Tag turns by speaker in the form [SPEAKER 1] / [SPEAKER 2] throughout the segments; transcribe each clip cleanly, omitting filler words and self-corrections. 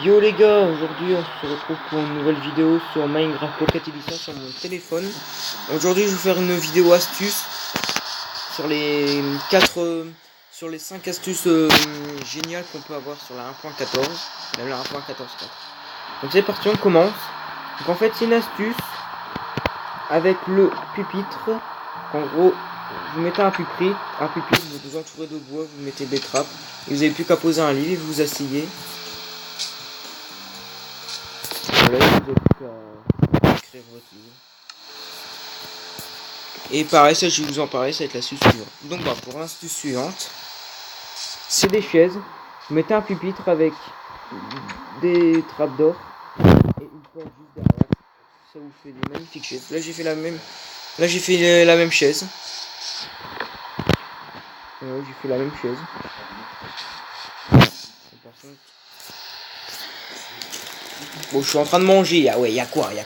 [SPEAKER 1] Yo les gars, aujourd'hui on se retrouve pour une nouvelle vidéo sur Minecraft Pocket Edition sur mon téléphone. Aujourd'hui je vais vous faire une vidéo astuce sur les 5 astuces géniales qu'on peut avoir sur la 1.14, même la 1.14.4. Donc c'est parti, on commence. Donc en fait c'est une astuce avec le pupitre. En gros, vous mettez un pupitre, vous vous entourez de bois, vous mettez des trappes et vous n'avez plus qu'à poser un lit et vous vous asseyez. Voilà, vous avez plus qu'à écrire votre livre. Et pareil, ça je vais vous en parler, ça va être l'astuce suivante. Donc bah, pour l'astuce suivante, c'est des chaises. Vous mettez un pupitre avec des trappes d'or et une porte juste derrière. Ça vous fait des magnifiques chaises. Là j'ai fait la même. Là j'ai fait la même chaise. J'ai fait la même chaise. Par contre... Bon, je suis en train de manger. Ah ouais, y a quoi. Voilà.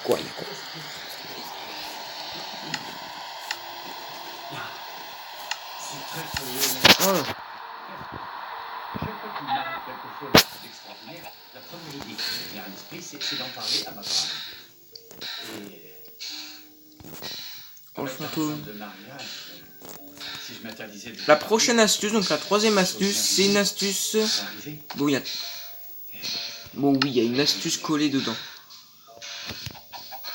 [SPEAKER 2] Chaque fois qu'il m'arrive quelque chose d'extraordinaire, la première idée qui me vient à l'esprit, c'est d'en parler à ma femme. La
[SPEAKER 1] prochaine astuce, donc la troisième astuce, c'est une astuce... Bon, oui, il y a une astuce collée dedans.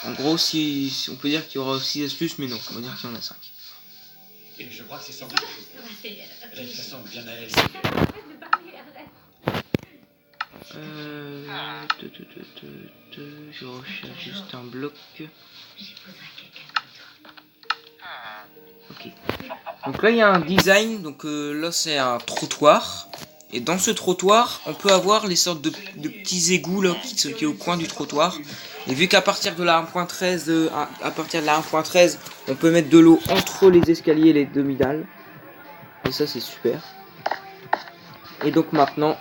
[SPEAKER 1] En gros, si on peut dire qu'il y aura 6 astuces, mais non, on va dire qu'il y en a 5.
[SPEAKER 2] Et je crois que c'est sans doute la façon bien à elle.
[SPEAKER 1] Je recherche juste un bloc. Ok. Donc là il y a un design. Donc là c'est un trottoir. Et dans ce trottoir, on peut avoir les sortes de petits égouts là qui est au coin du trottoir. Et vu qu'à partir de la 1.13, on peut mettre de l'eau entre les escaliers et les demi-dalles. Et ça c'est super. Et donc maintenant,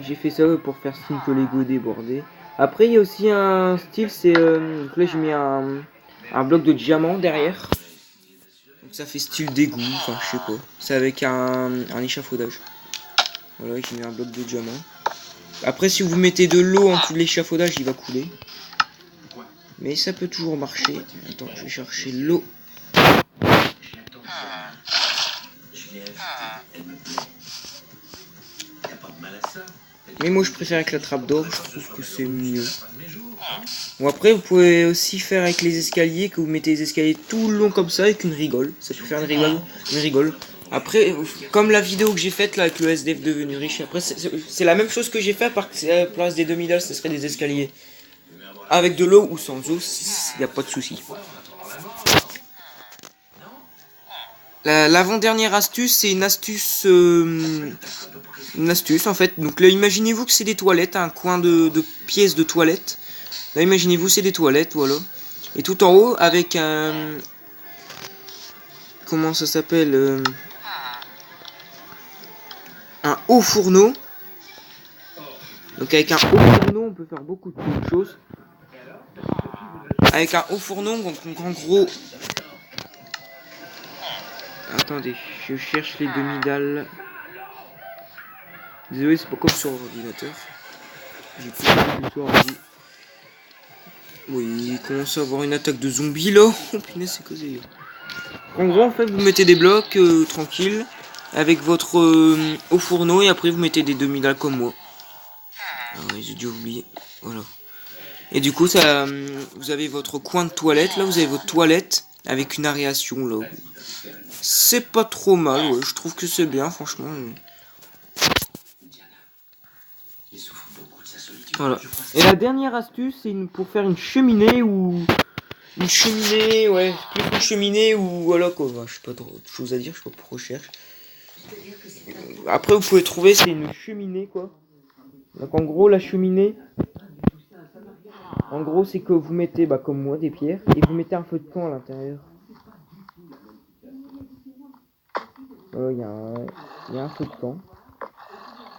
[SPEAKER 1] j'ai fait ça pour faire style que Lego débordé. Après il y a aussi un style, c'est là j'ai mis un bloc de diamant derrière. Donc ça fait style d'égout, enfin je sais pas. C'est avec un échafaudage. Voilà, j'ai mis un bloc de diamant. Après si vous mettez de l'eau en dessous de l'échafaudage, il va couler. Mais ça peut toujours marcher. Attends, je vais chercher l'eau. Mais moi je préfère avec la trappe d'or, je trouve que c'est mieux. Bon après vous pouvez aussi faire avec les escaliers, que vous mettez les escaliers tout le long comme ça avec une rigole. Ça peut faire une rigole. Après, comme la vidéo que j'ai faite là avec le SDF devenu riche, après c'est la même chose que j'ai fait, par que à la place des demi-dalles, ce serait des escaliers. Avec de l'eau ou sans eau, il n'y a pas de souci. L'avant-dernière astuce, c'est une astuce en fait. Donc là, imaginez-vous que c'est des toilettes, un coin de pièces de toilettes. Là, imaginez-vous, c'est des toilettes, voilà. Et tout en haut, avec un... Comment ça s'appelle un haut fourneau. Donc avec un haut fourneau, on peut faire beaucoup de choses. Avec un haut fourneau, donc en gros... Attendez, je cherche les demi-dalles. Désolé, c'est pas comme sur l'ordinateur. J'ai plus sur ordi. Oui, il commence à avoir une attaque de zombies là. Oh punaise, c'est causé. En gros, en fait, vous mettez des blocs tranquilles avec votre au fourneau et après vous mettez des demi-dalles comme moi. Ah ouais, j'ai dû oublier. Voilà. Et du coup, ça, vous avez votre coin de toilette. Là, vous avez votre toilette avec une aération là. C'est pas trop mal, ouais. Je trouve que c'est bien, franchement. Voilà. Et la dernière astuce, c'est pour faire une cheminée ou... Une cheminée, ouais. Plus une cheminée ou... Voilà quoi. Je sais pas trop de choses à dire, je sais pas pourquoi je cherche. Après, vous pouvez trouver, c'est une cheminée quoi. Donc en gros, la cheminée... En gros, c'est que vous mettez, comme moi, des pierres. Et vous mettez un feu de camp à l'intérieur. Voilà, il y a un feu de camp.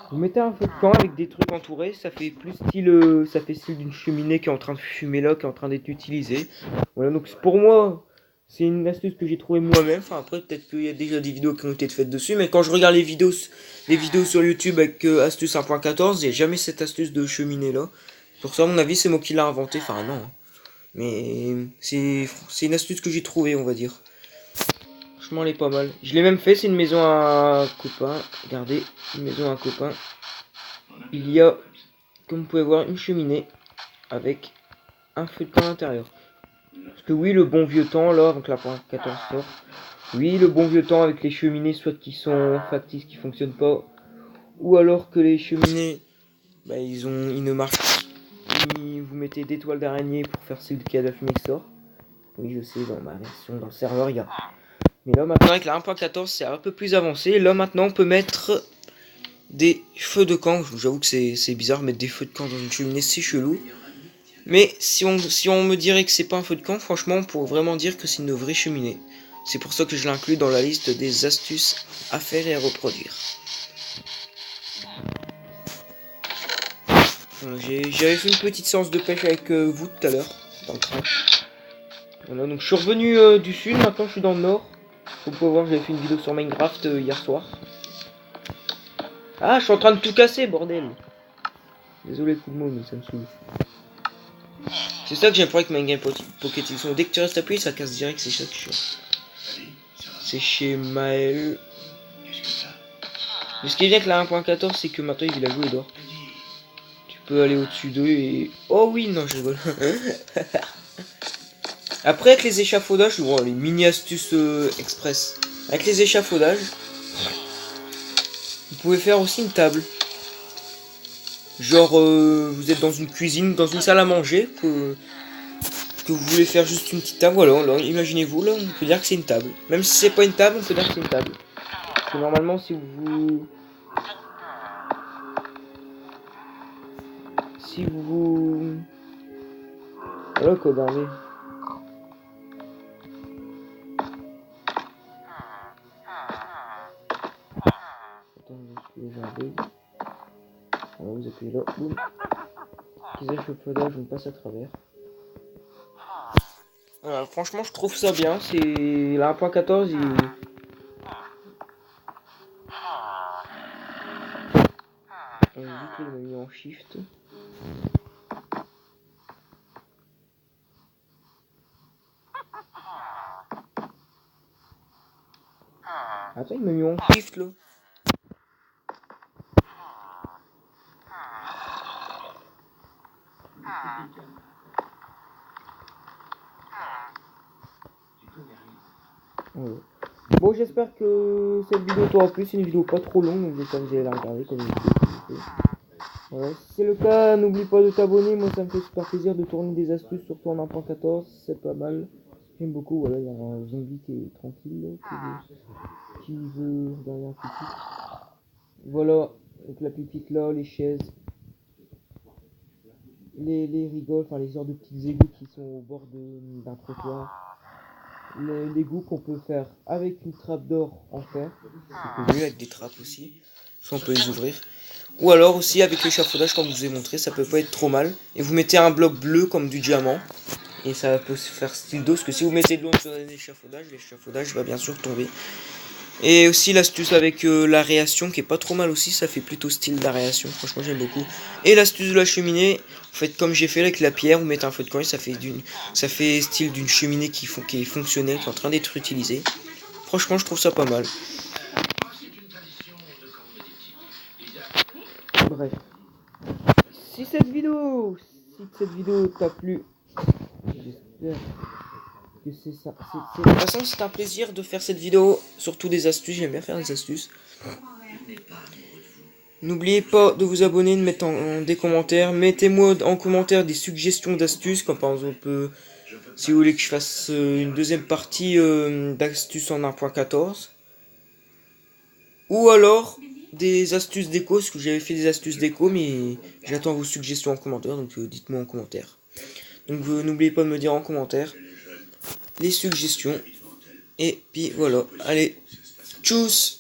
[SPEAKER 1] Vous mettez un feu de camp avec des trucs entourés, ça fait plus style, ça fait style d'une cheminée qui est en train de fumer là, qui est en train d'être utilisée. Voilà, donc pour moi, C'est une astuce que j'ai trouvée moi-même. Enfin, après, peut-être qu'il y a déjà des vidéos qui ont été faites dessus. Mais quand je regarde les vidéos sur YouTube avec astuce 1.14, il n'y a jamais cette astuce de cheminée là. Pour ça, à mon avis, c'est moi qui l'ai inventé. Enfin, non. Mais c'est une astuce que j'ai trouvée, on va dire. Franchement, elle est pas mal. Je l'ai même fait. C'est une maison à un copain. Regardez, une maison à un copain. Il y a, comme vous pouvez voir, une cheminée avec un feu de camp à l'intérieur. Parce que oui, le bon vieux temps, là, donc la 14 sort. Oui, le bon vieux temps avec les cheminées, soit qui sont factices, qui fonctionnent pas, ou alors que les cheminées, bah, ils ne marchent pas. Vous mettez des toiles d'araignée pour faire style qu'il y a de la fumée qui sort. Oui, je sais, dans ma version, dans le serveur, il y a. Mais là, maintenant, avec la 1.14, c'est un peu plus avancé. Là, maintenant, on peut mettre des feux de camp. J'avoue que c'est bizarre, mettre des feux de camp dans une cheminée, c'est chelou. Mais si on me dirait que c'est pas un feu de camp, franchement, on pourrait vraiment dire que c'est une vraie cheminée. C'est pour ça que je l'inclus dans la liste des astuces à faire et à reproduire. J'avais fait une petite séance de pêche avec vous tout à l'heure, dans le train. Voilà, donc je suis revenu du sud, maintenant je suis dans le nord. Vous pouvez voir, j'avais fait une vidéo sur Minecraft hier soir. Ah, je suis en train de tout casser, bordel. Désolé, coup de mots, mais ça me saoule. C'est ça que j'aime pas avec Minecraft Pocket Edition. Dès que tu restes appuyé, ça casse direct, c'est ça que je suis. C'est chez Maël. Mais ce qui est bien avec la 1.14, c'est que maintenant il a joué dehors. Tu peux aller au-dessus d'eux et... Oh oui, non, je rigole. Après, avec les échafaudages, bon, les mini astuces express. Avec les échafaudages, vous pouvez faire aussi une table. Genre, vous êtes dans une cuisine, dans une salle à manger, que vous voulez faire juste une petite table. Voilà, là, imaginez-vous, là, on peut dire que c'est une table. Même si c'est pas une table, on peut dire que c'est une table. Parce que normalement, si vous... Voilà quoi, bordel. Attends, je vais regarder. Alors vous appuyez là, boum. Les échafaudages, on passe à travers. Voilà, franchement, je trouve ça bien. C'est la 1.14, il... On dit qu'il m'a mis en shift. Attends, il m'a mis en shift là. Voilà. Bon, j'espère que cette vidéo t'aura plu. C'est une vidéo pas trop longue, donc j'espère que vous allez la regarder comme je l'ai. Voilà. Si c'est le cas, n'oublie pas de t'abonner. Moi, ça me fait super plaisir de tourner des astuces, surtout en 1.14. C'est pas mal. J'aime beaucoup. Voilà, il y a un zombie qui est tranquille là, qui veut regarder un pupitre. Voilà, avec la pipite là, les chaises, les rigoles, enfin les genres de petits égouts qui sont au bord d'un trottoir. L'égout qu'on peut faire avec une trappe d'or en fer. C'est mieux avec des trappes aussi. Ça, on peut les ouvrir. Ou alors aussi avec l'échafaudage comme je vous ai montré, ça peut pas être trop mal. Et vous mettez un bloc bleu comme du diamant. Et ça peut se faire style d'eau, parce que si vous mettez de l'eau sur l'échafaudage va bien sûr tomber. Et aussi l'astuce avec l'aération qui est pas trop mal aussi, ça fait plutôt style d'aération, franchement j'aime beaucoup. Et l'astuce de la cheminée, vous faites comme j'ai fait avec la pierre, vous mettez un feu de camp et ça fait style d'une cheminée qui est fonctionnelle, qui est en train d'être utilisée. Franchement je trouve ça pas mal. Bref. Si cette vidéo t'a plu, j'espère que c'est ça. De toute façon c'est un plaisir de faire cette vidéo, surtout des astuces, j'aime bien faire des astuces. N'oubliez pas de vous abonner, de mettre des commentaires. Mettez-moi en commentaire des suggestions d'astuces, comme par exemple, si vous voulez que je fasse une deuxième partie d'astuces en 1.14. Ou alors des astuces déco, parce que j'avais fait des astuces déco, mais j'attends vos suggestions en commentaire, donc dites-moi en commentaire. Donc n'oubliez pas de me dire en commentaire les suggestions. Et puis voilà, allez, tchuss!